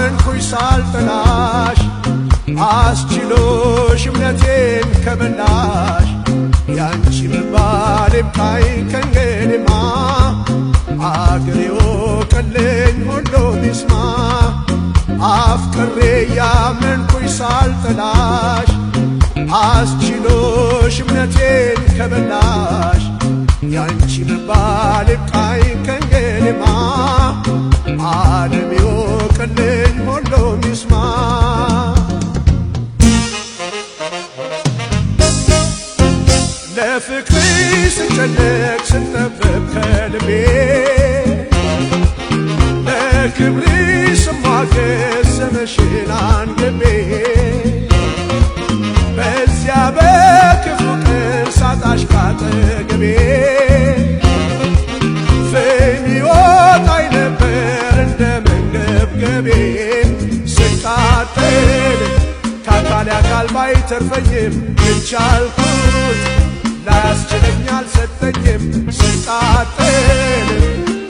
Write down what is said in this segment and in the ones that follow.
ያመንኩሽ ሳልጠላሽ አስችሎሽ እምነቴን ከበላሽ ያንቺ መባል ይብቃኝ ከእንግዲህማ አገሬ ወቅልኝ ሁሉም ይስማ አፍቅሬ ያመንኩሽ ሳልጠላሽ አስችሎሽ እምነቴን ከበላሽ ያንቺ መባል ይብቃኝ ከእንግዲህማ ዓለም ይወቅልኝ ሁሉም ይስማ ለፍቅርሽ ስጨነቅ ስጠበብ ከልቤ ለክብርሽ ስሟገት ስምሽን አንግቤ በዚያ በክፉ ቀን ሳጣሽ ካጠገቤ ፍም ይወጣኝ ነበር እንደ መንገብገቤ ስቃጠል ከአካል አካል ባይተርፈኝም ግን ቻልኩት ላያስችለኝ አልሰጠኝም ስቃጠል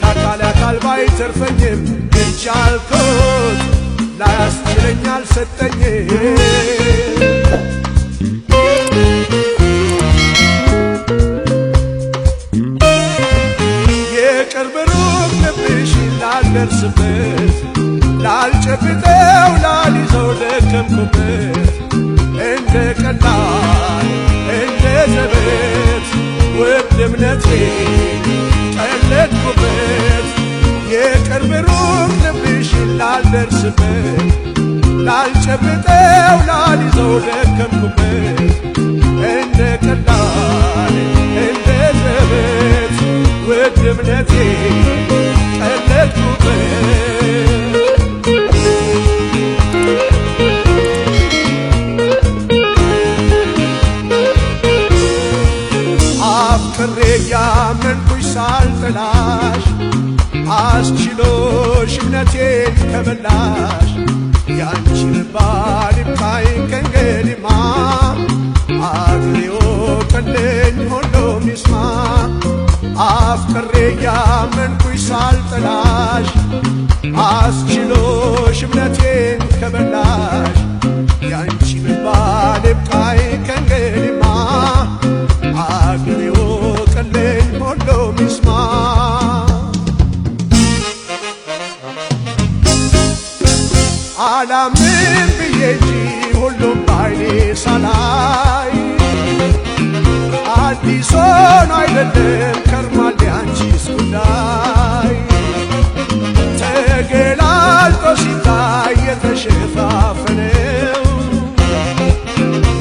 ከአካል አካል ባይተርፈኝም ግን ቻልኩት ላያስችለኝ አልሰጠኝም የቅርብ ሩቅ ልብሽን ላልደርስበት ላልጨብጠው ላልይዘው ደከምኩበት እንደ ቀላል እንደ ዘበት ውድ እምነቴን ቀለድኩበት የቅርብ ሩቅ ልብሽን ላልደርስበት ላልጨብጠው ላልይዘው ደከምኩበት እንደ ቀላል እንደ ዘበት ውድ እምነቴን ቀለድኩበት አፍቅሬ ያመንኩሽ ሳልጠላሽ አስችሎሽ እምነቴን ከበላሽ ያንቺ መባል ይብቃኝ ከእንግዲህማ አገሬ ወቅልኝ ሁሉም ይስማ አፍቅሬ ያመንኩሽ ሳልጠላሽ አስችሎሽ እምነቴን ከበላሽ ያንቺ መባል ይብቃኝ ከእንግዲህማ አገሬ ወቅልኝ ሁሉም ይስማ አላምን ብዬ እንጂ ሁሉም ባይኔ ሳላይ አዲስ ሆኖ አይደለም ከርሟል ያንቺስ ጉዳይ ተገላልጦ ሲታይ የተሸፋፈነው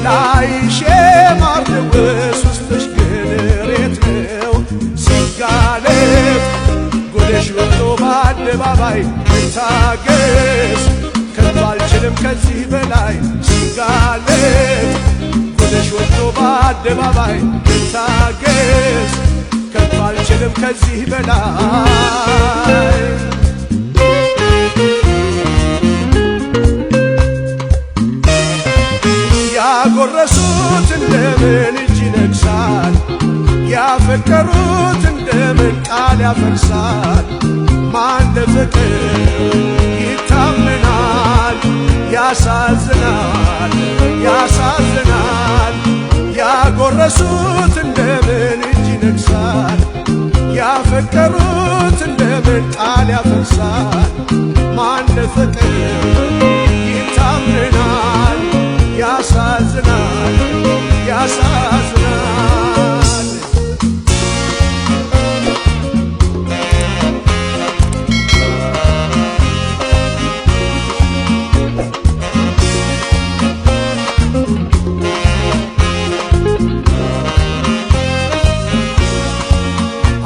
ላይሽ የማርደውስ ውስጥሽ ግን ሬት ነው ሲጋለጥ ጉድሽ ወጥቶ በአደባባይ ልታገስ ከቶ አልችልም ከዚህ በላይ ሲጋለጥ ጉድሽ ወጥቶ በአደባባይ ልታገስ ከቶ አልችልም ከዚህ በላይ ያጎረሱት እንደምን እጅ ይነግሳል ያፈቀሩት እንደምን ቃል ያፈርሳል ማን ለፍቅር ይታመናል ያሳዝናል ያሳዝናል ያጎረሱት እንደምን እጅ ይነግሳል ያፈቀሩት እንደምን ቃል ያፈርሳል ማን ለፍቅር ይታመናል ያሳዝናል ያሳዝናል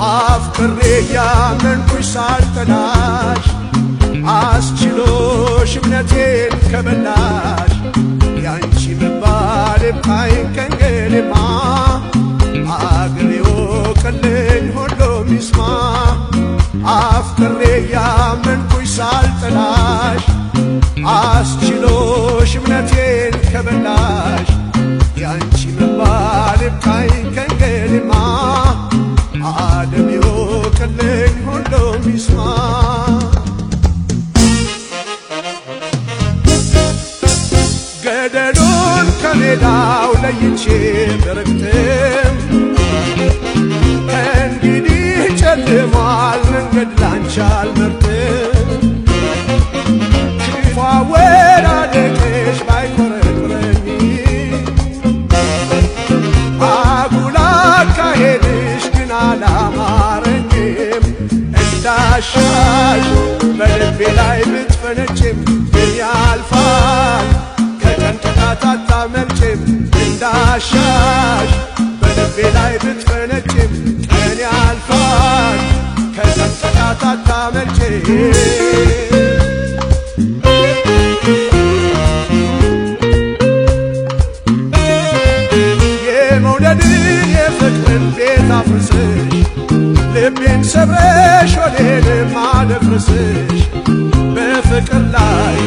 አፍቅሬ ያመንኩሽ ሳልጠላሽ አስችሎሽ እምነቴን ከበላሽ ያንቺ መባል ይብቃኝ ከእንግዲህማ አገሬ ወቅልኝ ሁሉም ይስማ አፍቅሬ ያመንኩሽ ሳልጠላሽ አስችሎሽ እምነቴን ከበላሽ ያንቺ መባል ይብቃኝ ከእንግዲህማ ዓለም ይወቅልኝ ሁሉም ይስማ ረዝሟል መንገድ ላንቺ አልመርጥም ክፉ አወዳደቅሽ ባይቆረቁረኝ አጉል አካሄድሽ ግን አላማረኝም እንዳሻሽ በልቤ ላይ ብትፈነጭም ግን ያልፋል ከቀን ጥቃት አታመልጭም እንዳሻሽ በልቤ ላይ ብትፈነጭም ቀን ያልፋል ከቀን ጥቃት አታመልጭም የመውደድን የፍቅርን ቤት አፍርስሽ ልቤን ሰብረሽ ወዴንም አደፍርስሽ በፍቅር ላይ